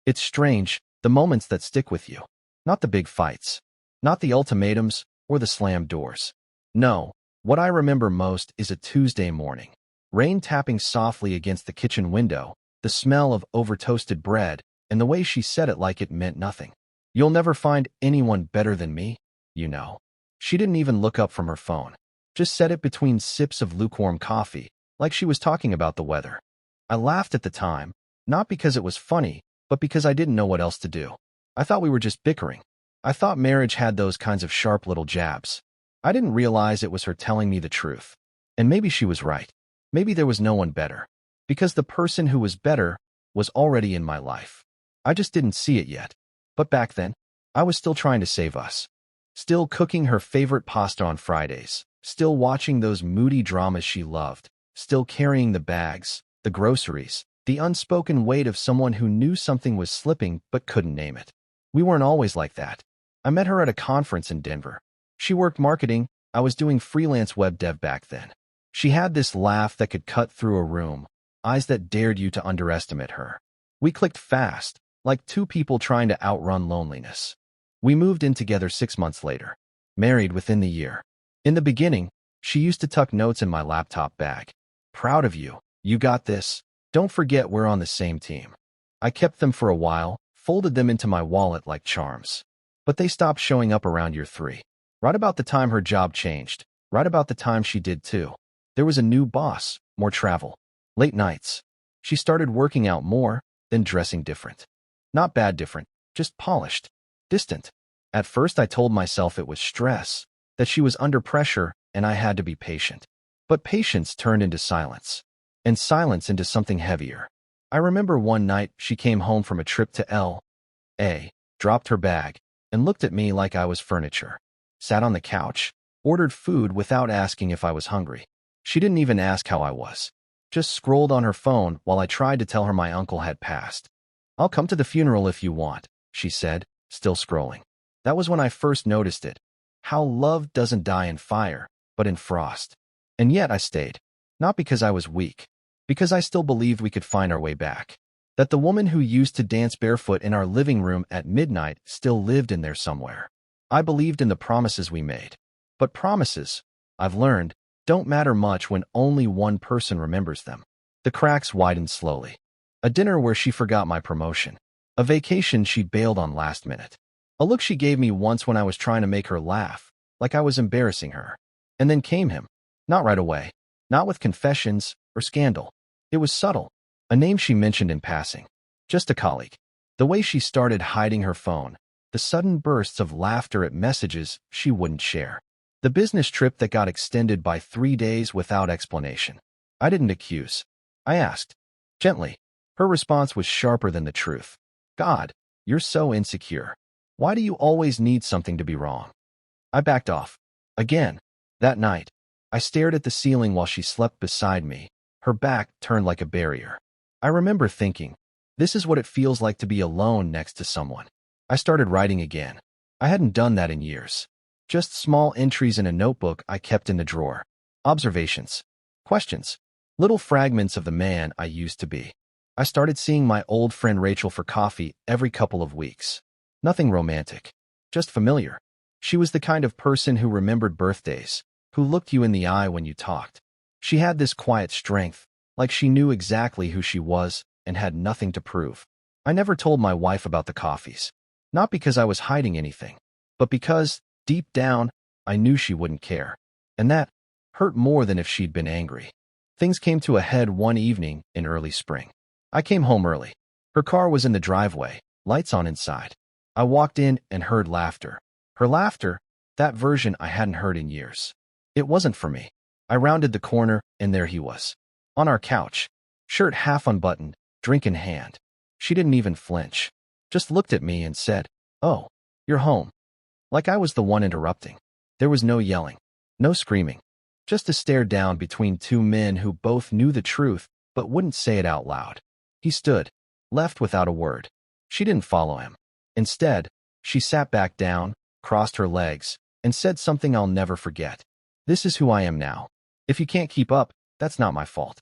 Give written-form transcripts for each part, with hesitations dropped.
It's strange, the moments that stick with you. Not the big fights. Not the ultimatums or the slammed doors. No, what I remember most is a Tuesday morning. Rain tapping softly against the kitchen window, the smell of over-toasted bread, and the way she said it like it meant nothing. You'll never find anyone better than me, you know. She didn't even look up from her phone. Just said it between sips of lukewarm coffee, like she was talking about the weather. I laughed at the time, not because it was funny, but because I didn't know what else to do. I thought we were just bickering. I thought marriage had those kinds of sharp little jabs. I didn't realize it was her telling me the truth. And maybe she was right. Maybe there was no one better. Because the person who was better was already in my life. I just didn't see it yet. But back then, I was still trying to save us. Still cooking her favorite pasta on Fridays. Still watching those moody dramas she loved. Still carrying the bags, the groceries, the unspoken weight of someone who knew something was slipping but couldn't name it. We weren't always like that. I met her at a conference in Denver. She worked marketing. I was doing freelance web dev back then. She had this laugh that could cut through a room, eyes that dared you to underestimate her. We clicked fast, like two people trying to outrun loneliness. We moved in together 6 months later, married within the year. In the beginning, she used to tuck notes in my laptop bag. Proud of you. You got this. Don't forget we're on the same team. I kept them for a while, folded them into my wallet like charms. But they stopped showing up around year 3. Right about the time her job changed. Right about the time she did too. There was a new boss, more travel, late nights. She started working out more, then dressing different. Not bad different, just polished, distant. At first I told myself it was stress, that she was under pressure and I had to be patient. But patience turned into silence, and silence into something heavier. I remember one night she came home from a trip to L.A., dropped her bag, and looked at me like I was furniture. Sat on the couch, ordered food without asking if I was hungry. She didn't even ask how I was. Just scrolled on her phone while I tried to tell her my uncle had passed. I'll come to the funeral if you want, she said, still scrolling. That was when I first noticed it. How love doesn't die in fire, but in frost. And yet I stayed. Not because I was weak. Because I still believed we could find our way back. That the woman who used to dance barefoot in our living room at midnight still lived in there somewhere. I believed in the promises we made. But promises, I've learned, don't matter much when only one person remembers them. The cracks widened slowly. A dinner where she forgot my promotion. A vacation she bailed on last minute. A look she gave me once when I was trying to make her laugh, like I was embarrassing her. And then came him. Not right away. Not with confessions or scandal. It was subtle. A name she mentioned in passing. Just a colleague. The way she started hiding her phone. The sudden bursts of laughter at messages she wouldn't share. The business trip that got extended by 3 days without explanation. I didn't accuse. I asked. Gently. Her response was sharper than the truth. God, you're so insecure. Why do you always need something to be wrong? I backed off. Again. That night, I stared at the ceiling while she slept beside me, her back turned like a barrier. I remember thinking, this is what it feels like to be alone next to someone. I started writing again. I hadn't done that in years. Just small entries in a notebook I kept in the drawer. Observations. Questions. Little fragments of the man I used to be. I started seeing my old friend Rachel for coffee every couple of weeks. Nothing romantic. Just familiar. She was the kind of person who remembered birthdays, who looked you in the eye when you talked. She had this quiet strength, like she knew exactly who she was and had nothing to prove. I never told my wife about the coffees. Not because I was hiding anything, but because, deep down, I knew she wouldn't care. And that hurt more than if she'd been angry. Things came to a head one evening in early spring. I came home early. Her car was in the driveway, lights on inside. I walked in and heard laughter. Her laughter, that version I hadn't heard in years. It wasn't for me. I rounded the corner, and there he was. On our couch, shirt half unbuttoned, drink in hand. She didn't even flinch. Just looked at me and said, "Oh, you're home." Like I was the one interrupting. There was no yelling, no screaming. Just a stare down between two men who both knew the truth but wouldn't say it out loud. He stood, left without a word. She didn't follow him. Instead, she sat back down, crossed her legs, and said something I'll never forget. "This is who I am now. If you can't keep up, that's not my fault."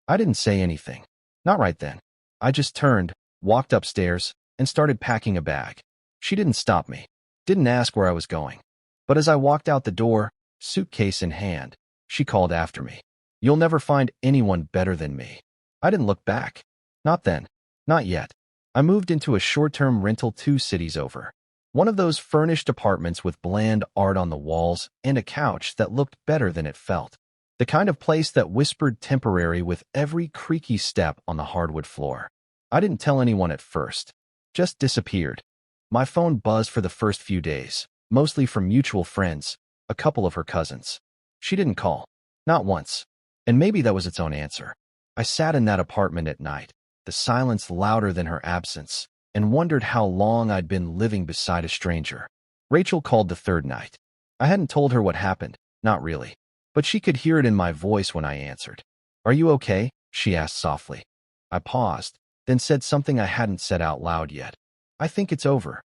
I didn't say anything. Not right then. I just turned, walked upstairs, and started packing a bag. She didn't stop me, didn't ask where I was going. But as I walked out the door, suitcase in hand, she called after me. "You'll never find anyone better than me." I didn't look back. Not then. Not yet. I moved into a short-term rental 2 cities over. One of those furnished apartments with bland art on the walls and a couch that looked better than it felt. The kind of place that whispered temporary with every creaky step on the hardwood floor. I didn't tell anyone at first. Just disappeared. My phone buzzed for the first few days, mostly from mutual friends, a couple of her cousins. She didn't call. Not once. And maybe that was its own answer. I sat in that apartment at night, the silence louder than her absence, and wondered how long I'd been living beside a stranger. Rachel called the third night. I hadn't told her what happened, not really. But she could hear it in my voice when I answered. "Are you okay?" she asked softly. I paused, then said something I hadn't said out loud yet. "I think it's over."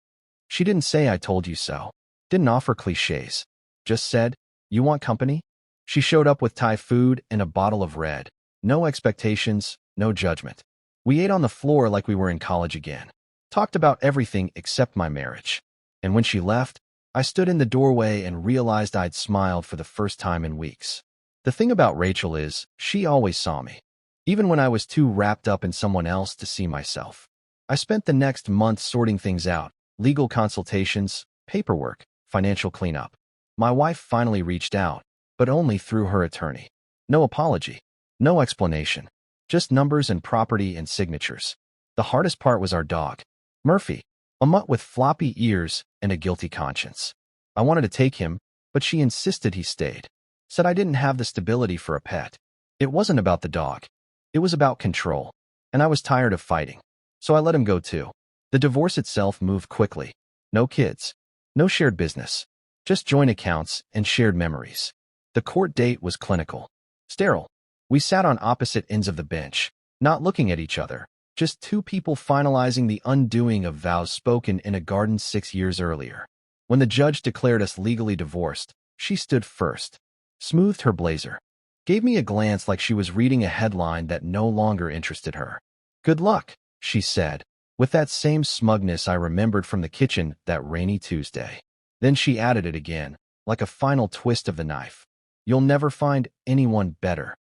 She didn't say "I told you so." Didn't offer cliches. Just said, "You want company?" She showed up with Thai food and a bottle of red. No expectations, no judgment. We ate on the floor like we were in college again. Talked about everything except my marriage. And when she left, I stood in the doorway and realized I'd smiled for the first time in weeks. The thing about Rachel is, she always saw me, even when I was too wrapped up in someone else to see myself. I spent the next month sorting things out, legal consultations, paperwork, financial cleanup. My wife finally reached out, but only through her attorney. No apology, no explanation, just numbers and property and signatures. The hardest part was our dog, Murphy, a mutt with floppy ears and a guilty conscience. I wanted to take him, but she insisted he stayed. Said I didn't have the stability for a pet. It wasn't about the dog. It was about control, and I was tired of fighting. So I let him go too. The divorce itself moved quickly. No kids. No shared business. Just joint accounts and shared memories. The court date was clinical. Sterile. We sat on opposite ends of the bench, not looking at each other. Just two people finalizing the undoing of vows spoken in a garden 6 years earlier. When the judge declared us legally divorced, she stood first, smoothed her blazer, gave me a glance like she was reading a headline that no longer interested her. "Good luck," she said, with that same smugness I remembered from the kitchen that rainy Tuesday. Then she added it again, like a final twist of the knife. "You'll never find anyone better."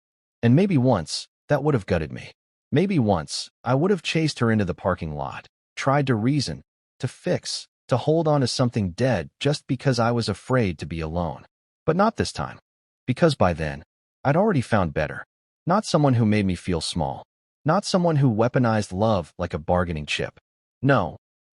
And maybe once, that would have gutted me. Maybe once, I would have chased her into the parking lot, tried to reason, to fix, to hold on to something dead just because I was afraid to be alone. But not this time. Because by then, I'd already found better. Not someone who made me feel small. Not someone who weaponized love like a bargaining chip. No.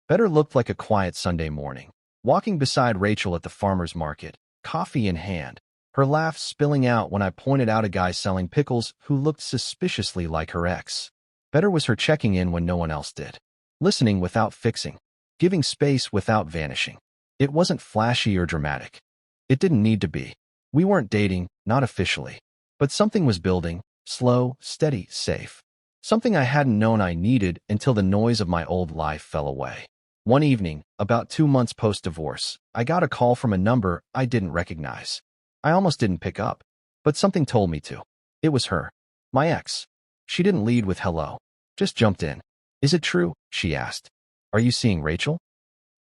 Better looked like a quiet Sunday morning, walking beside Rachel at the farmer's market, coffee in hand, her laugh spilling out when I pointed out a guy selling pickles who looked suspiciously like her ex. Better was her checking in when no one else did. Listening without fixing. Giving space without vanishing. It wasn't flashy or dramatic. It didn't need to be. We weren't dating, not officially. But something was building, slow, steady, safe. Something I hadn't known I needed until the noise of my old life fell away. One evening, about 2 months post-divorce, I got a call from a number I didn't recognize. I almost didn't pick up, but something told me to. It was her. My ex. She didn't lead with hello. Just jumped in. "Is it true?" she asked. "Are you seeing Rachel?"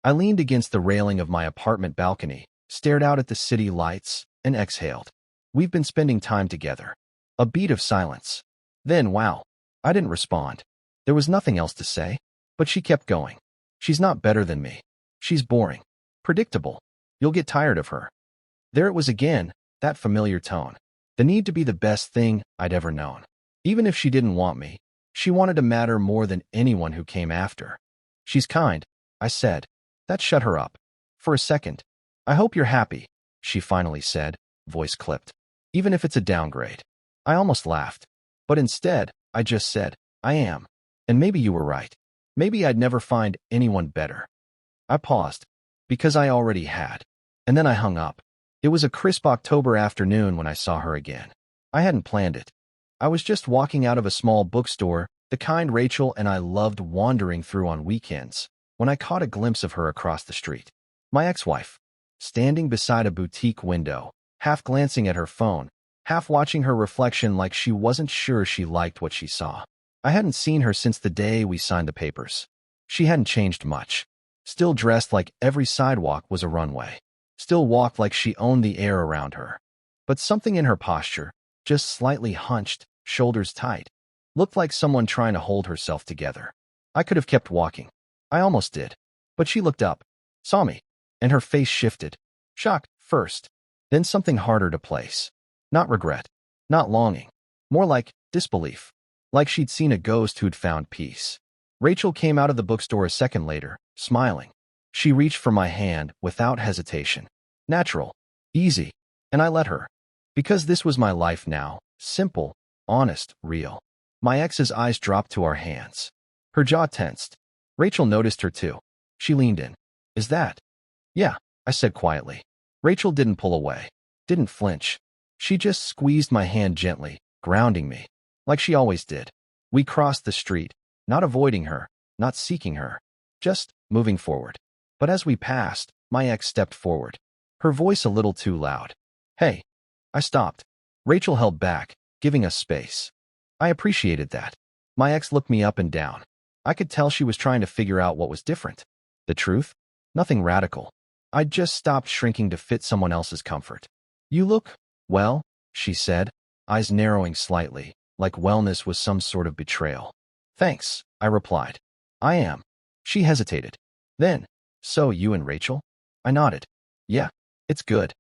I leaned against the railing of my apartment balcony, stared out at the city lights, and exhaled. "We've been spending time together." A beat of silence. Then, wow. I didn't respond. There was nothing else to say, but she kept going. "She's not better than me. She's boring. Predictable. You'll get tired of her." There it was again, that familiar tone. The need to be the best thing I'd ever known. Even if she didn't want me, she wanted to matter more than anyone who came after. "She's kind," I said. That shut her up. For a second. "I hope you're happy," she finally said, voice clipped. "Even if it's a downgrade." I almost laughed. But instead, I just said, "I am. And maybe you were right. Maybe I'd never find anyone better." I paused, because I already had. And then I hung up. It was a crisp October afternoon when I saw her again. I hadn't planned it. I was just walking out of a small bookstore, the kind Rachel and I loved wandering through on weekends, when I caught a glimpse of her across the street. My ex-wife, standing beside a boutique window, half glancing at her phone, half watching her reflection like she wasn't sure she liked what she saw. I hadn't seen her since the day we signed the papers. She hadn't changed much. Still dressed like every sidewalk was a runway. Still walked like she owned the air around her. But something in her posture, just slightly hunched, shoulders tight, looked like someone trying to hold herself together. I could have kept walking. I almost did. But she looked up, saw me, and her face shifted. Shock first, then something harder to place. Not regret, not longing, more like disbelief. Like she'd seen a ghost who'd found peace. Rachel came out of the bookstore a second later, smiling. She reached for my hand without hesitation. Natural, easy, and I let her. Because this was my life now, simple, honest, real. My ex's eyes dropped to our hands. Her jaw tensed. Rachel noticed her too. She leaned in. Is that? Yeah, I said quietly. Rachel didn't pull away, didn't flinch. She just squeezed my hand gently, grounding me, like she always did. We crossed the street, not avoiding her, not seeking her, just moving forward. But as we passed, my ex stepped forward, her voice a little too loud. Hey. I stopped. Rachel held back, giving us space. I appreciated that. My ex looked me up and down. I could tell she was trying to figure out what was different. The truth? Nothing radical. I'd just stopped shrinking to fit someone else's comfort. You look, well, she said, eyes narrowing slightly, like wellness was some sort of betrayal. Thanks, I replied. I am. She hesitated. Then, so you and Rachel? I nodded. Yeah, it's good.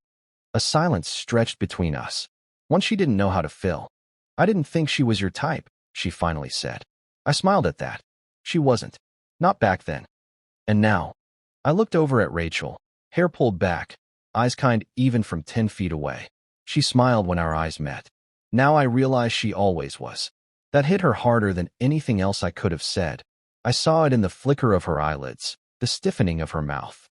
A silence stretched between us, one she didn't know how to fill. I didn't think she was your type, she finally said. I smiled at that. She wasn't. Not back then. And now? I looked over at Rachel, hair pulled back, eyes kind even from 10 feet away. She smiled when our eyes met. Now I realized she always was. That hit her harder than anything else I could have said. I saw it in the flicker of her eyelids, the stiffening of her mouth.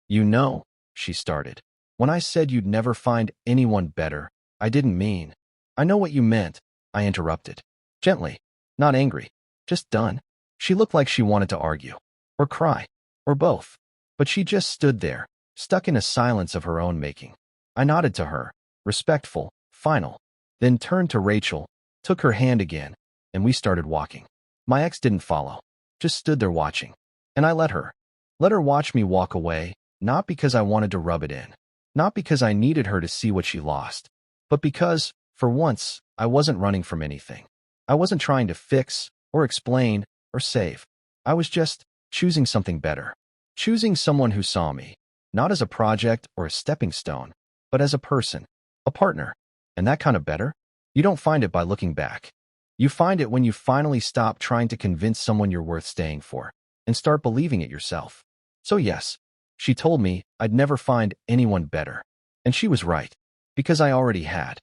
You know, she started. When I said you'd never find anyone better, I didn't mean. I know what you meant, I interrupted. Gently, not angry, just done. She looked like she wanted to argue, or cry, or both. But she just stood there, stuck in a silence of her own making. I nodded to her, respectful, final, then turned to Rachel, took her hand again, and we started walking. My ex didn't follow, just stood there watching. And I let her watch me walk away, not because I wanted to rub it in. Not because I needed her to see what she lost, but because, for once, I wasn't running from anything. I wasn't trying to fix, or explain, or save. I was just choosing something better. Choosing someone who saw me, not as a project or a stepping stone, but as a person, a partner. And that kind of better? You don't find it by looking back. You find it when you finally stop trying to convince someone you're worth staying for, and start believing it yourself. So yes, she told me I'd never find anyone better. And she was right, because I already had.